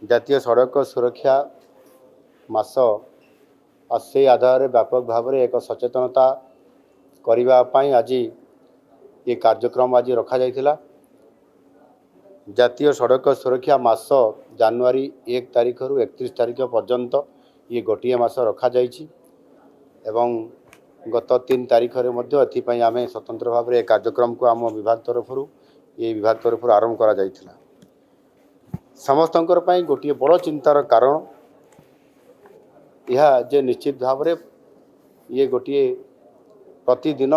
ଜାତୀୟ ସଡ଼କ ସୁରକ୍ଷା ମାସ ଆଉ ସେହି ଆଧାରରେ ବ୍ୟାପକ ଭାବରେ ଏକ ସଚେତନତା କରିବା ପାଇଁ ଆଜି ଏ କାର୍ଯ୍ୟକ୍ରମ ଆଜି ରଖାଯାଇଥିଲା। ଜାତୀୟ ସଡ଼କ ସୁରକ୍ଷା ମାସ ଜାନୁଆରୀ 1 ତାରିଖରୁ 31 ତାରିଖ ପର୍ଯ୍ୟନ୍ତ ये गोटे मास रखाଯାଇଛି ଏବଂ गत 3 तारिखରେ ମଧ୍ୟ ଏଥିପାଇଁ ଆମେ स्वतंत्र भाव में कार्यक्रम को आम विभाग तरफ आरंभ करा जाइथिला। समस्तंकर ପାଇଁ गोटे बड़ चिंतार कारण यह जे निश्चित भाव में ये गोटे प्रतिदिन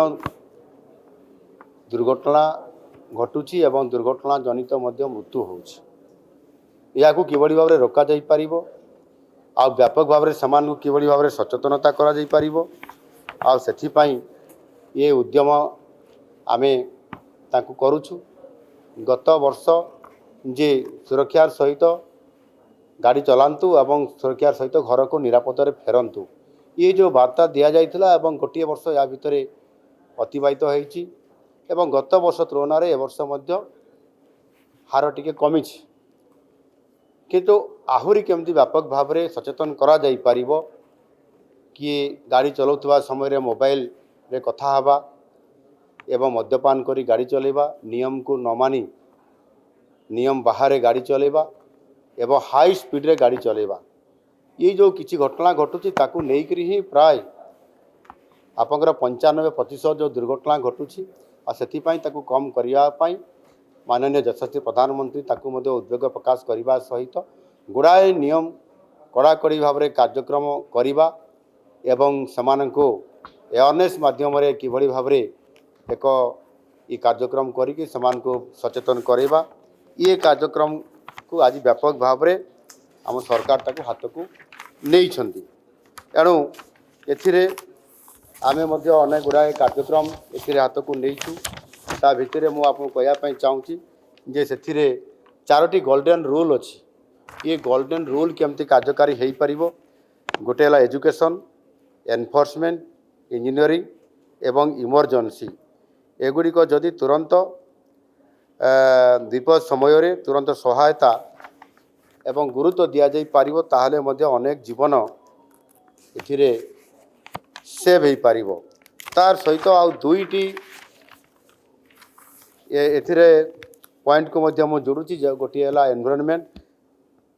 दुर्घटना घटुची एवं दुर्घटना जनित मध्य मृत्यु होउची। यह किभली भाव में रोका जाई परिबो आ व्यापक भाव में समान को किभली भाव में सचेतनता करा जाई परिबो आ सेथिपाई ये उद्यम आमे ताकू करूछु। गत वर्ष जे सुरक्षार सहित गाड़ी चलांतु एवं सुरक्षार सहित घर को निरापद फेरंतु ये जो वार्ता दि जाइथिला एवं गोटे वर्ष या भितर अतिबाहित होईची एवं गत वर्ष तुलन में ए वर्ष मध्य हार टिके कमिछि किंतु आहुरी केमती व्यापक भाव में सचेतन करा जाई परिबो कि गाड़ी चलाउथबा समय रे मोबाइल रे कथा हवा एवं मद्यपान करी गाड़ी चलेबा नियम को न मानी नियम बाहर गाड़ी चलेबा एवं हाई स्पीड रे गाड़ी चलेबा ये जो किसी घटना घटुची ताकू नेइकरी ही प्राय आपंकर 95% जो दुर्घटना घटुची आ सेथिपाई ताकू कम करिया पाई माननीय यशस्वी प्रधानमंत्री ताकू मध्य उद्वेग प्रकाश करने सहित गुड़ाए नियम कड़ाकड़ी भाव में कार्यक्रम करवा एवं समानको अवेयरनेस माध्यम किभली भाव में एक ये कार्यक्रम करिके समान को सचेतन करवा ये कार्यक्रम को आज व्यापक भाव में आम सरकार ताकू हाथ को नहीं छंती। एणु एथिरे आमे मध्य अनेक गुड़ाए कार्यक्रम एथिरे हाथ को नहीं ता भितर मु आपको कहवाई चाहूँगी जे से चारोटी गोल्डन रूल अच्छी ये गोल्डन रूल केमती कार्यकारी हो पार गोटे है एजुकेशन एनफोर्समेंट इंजीनियरिंग एवं इमरजेंसी एगुड़िक जदि तुरंत विपद समय तुरंत सहायता एवं गुरुत्व दि जाई पारिबो ताहले मध्य अनेक जीवन एथिरे सेव हो पारिबो। तार सहित आउ दुईटी एथिरे पॉइंट को मध्य मु जोड़ुची गोटे है एनवायरनमेंट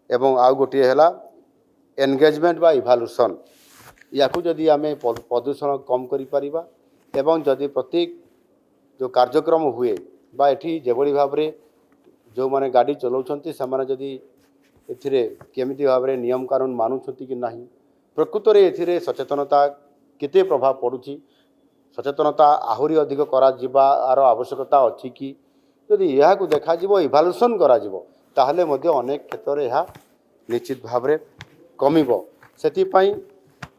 एवं आउ गोटे है एंगेजमेंट बा इभाल्यूशन या जदि आम प्रदूषण कम करिपरिबा एवं जदि प्रत्येक जो कार्यक्रम हुए बा एठी जेभली भाव में जो माने गाड़ी चलाउछंती समाने जदि एथिरे केमिति भाव में नियम कानून मानुछंती कि नाही प्रकृत रे एथिरे सचेतनता केते प्रभाव पड़ुची सचेतनता आहुरी अधिक करा जिबार आवश्यकता अच्छी कि जदि यह को देखा जिवो इभाल्यूशन करा जिवो ताहले मध्य अनेक क्षेत्र में यह निश्चित भाव में कमिबो। सेतिपाई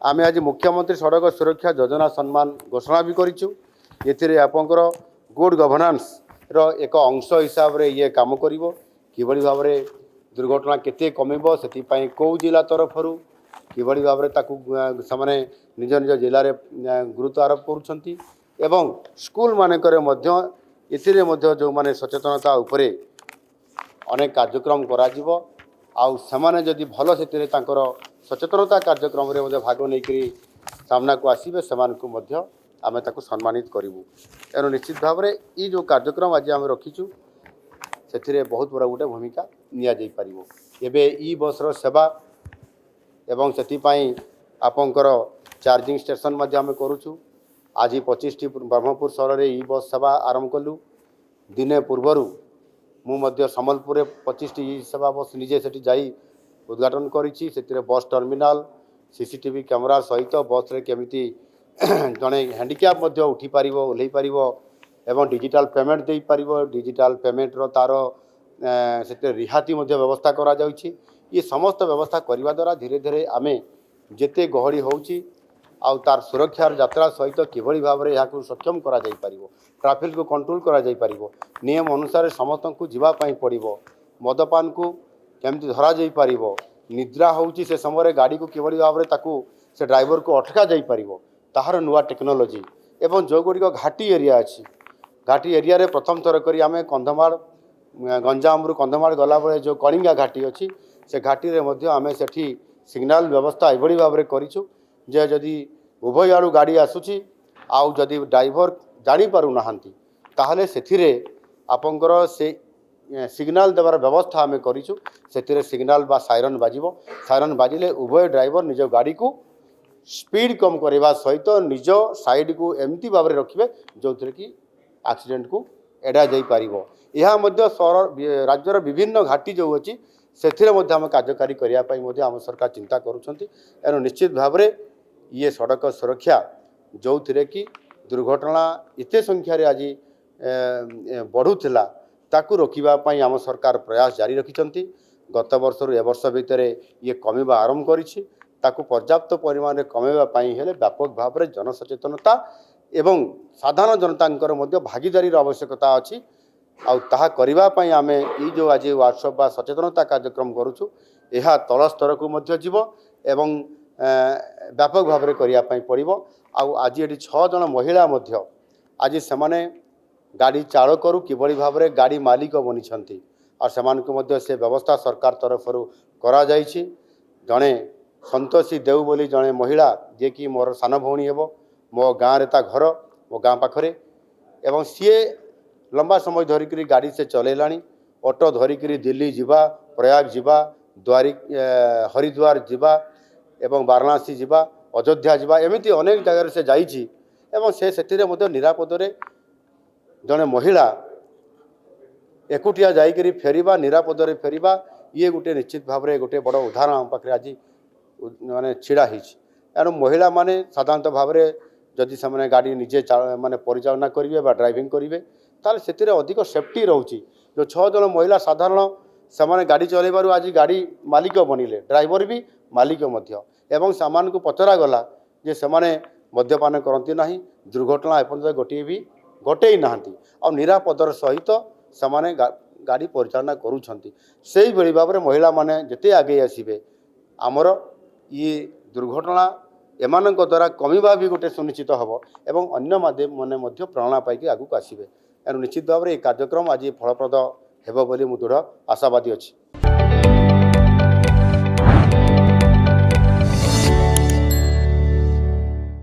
आमे आज मुख्यमंत्री सड़क सुरक्षा योजना सम्मान घोषणा भी करिछु। एथिरे आपनकर गुड गवर्नेंस रो एक अंश हिसाब रे ये काम करिवो किभली भाव में दुर्घटना केते कमिबो सेतिपाई को जिला तरफरु किभली भाव में ताकू समाने निज निज जिले में गुरुत्व आरोप करुछंती एवं स्कूल मानकरे मध्य एथिरे मध्य जो माने सचेतनता उपरे अनेक कार्यक्रम करा जिवो आउ समाने जदि भल सेतिरे तांकर सचेतनता कार्यक्रम रे मध्य भाग नै करी सामना को आसीबे समान को मध्य आमे ताकू सम्मानित करिवु। एनो निश्चित भाव में ई जो कार्यक्रम आज आमे रखिछु सेथिरे बहुत बड़ा गोटे भूमिका निया जाई परिवो। एबे ई बस रो सेवा एवं सेतिपाई आपंकर चार्जिंग स्टेशन मध्य आमे करूछु। आज 25टी ब्रह्मपुर सहर में ई बस सेवा आरंभ कलु। दिने पूर्वर मु मध्य संबलपुर 25टी ई सेवा बस निजे सेठी जाई उद्घाटन करिछि। सेतिरे बस टर्मिनाल सीसीटीवी कैमरा सहित बस रे केमिति जड़े हैंडिक्याप मध्य उठी पारिबो ओल्लै पारिबो एवं डिजिटल पेमेंट दे पारिबो डिजिटल पेमेंट रो तार से रिहाती मध्य व्यवस्था करा जाउछि। ये समस्त व्यवस्था करने द्वारा धीरे धीरे आमे जेते गहली होउछि आउ तार सुरक्षार यात्रा सहित किभली भाव में यहाँ सक्षम करा जाई परिबो ट्राफिक को कंट्रोल करा जाई परिबो नियम अनुसार समस्त को जीवा पाई पड़िबो मदपान को केमती धरा जाई परिबो निद्रा होउछि से समय गाड़ी को किभली भाव में ताकू से ड्राइवर को अटका जाई परिबो ताहार नुआ टेक्नोलोजी एवं जो गुड़िक घाटी एरिया अच्छी घाटी एरिया रे प्रथम थर करी आमे कंधमाल गंजाम रु कंधमाल गला बेले जो कलिंगा घाटी अच्छी से घाटी रे मध्य आमे सेठी सिग्नाल व्यवस्था एभली भाव में करिछु जे जदि उभय आड़ू गाड़ी आसुची आउ जदि ड्राइवर जानी पारु नाहांती ताहले सेथिरे आपनकर से सिग्नाल देवार व्यवस्था आम करूँ से सिग्नाल बा साइरन बाजिबो साइरन बाजिले उभय ड्राइवर निज गाड़ी को स्पीड कम करने सहित निज साइड को एमती भाव में रखिए जो थे कि एक्सीडेंट को एड़ा जा पार यह सहर राज्यर विभिन्न घाटी जो अच्छी से कार्यकारी करने आम सरकार चिंता करुँच निश्चित भाव में ये सड़क सुरक्षा जो थे कि दुर्घटना एत संख्यार आज बढ़ुला ताकू रोकवाई आम सरकार प्रयास जारी रखिंट गत वर्ष ए वर्ष भितर ये कमिबा आरंभ करिछि ताकू पर्याप्त परिमाण में कमेवाई हेले व्यापक भाव में जनसचेतनता एवं साधारण जनता भागीदारी आवश्यकता अच्छी आहा करने आम ये जो आज वर्कशॉप बा सचेतनता कार्यक्रम करुचु यह तल स्तर को जीव एवं व्यापक भाव में करने पड़ो आज ये 6 जन महिला आज से गाड़ी चालक किभली भाव में गाड़ी मालिक बनी और से व्यवस्था सरकार तरफ करा जाइछि जड़े संतोषी देव बोली जड़े महिला जे कि मोर सान भौणी हेबो मो गाँव ता घर मो गाँ पाखरे एवं सी लंबा समय धरिक गाड़ी से चलेलाणी ऑटो धरिक दिल्ली जिबा प्रयाग जिबा हरिद्वार जिबा एवं वाराणसी जिबा अयोध्या जिबा एमती अनेक जगह से जाइछि एवं से निरापद जड़े महिला एकुटिया जाइकरी फेरिबा निरापद फेरिबा ये गोटे निश्चित भाव में गोटे बड़ उदाहरण आम पाखे आज माने छिड़ा एणु महिला माने साधारणतः भाव में जदि से गाड़ी निजे माने परिचालना करेंगे ड्राइविंग करेंगे ताल से अधिक सेफ्टी रोचे जो 6 जन महिला साधारण से गाड़ी चलैबार आज गाड़ी मालिक बनिले ड्राइवर भी मालिक एवं सामान को पचरा गला जे से मद्यपान करती ना दुर्घटना एपर्यंत गोटे भी घटे ना आ निरापदर सहित से गाड़ी परिचालना करुँच से भाव में महिला माने जिते आगे आसबे आमर ये दुर्घटना एमान द्वारा कमिबा भी गोटे सुनिश्चित हम एवं अन्य माध्यम मैंने प्रेरणा पाई आगू आसबे एणु निश्चित भाव में ये कार्यक्रम आज फलप्रद हेब बोली मु दृढ़ आशावादी अच्छी।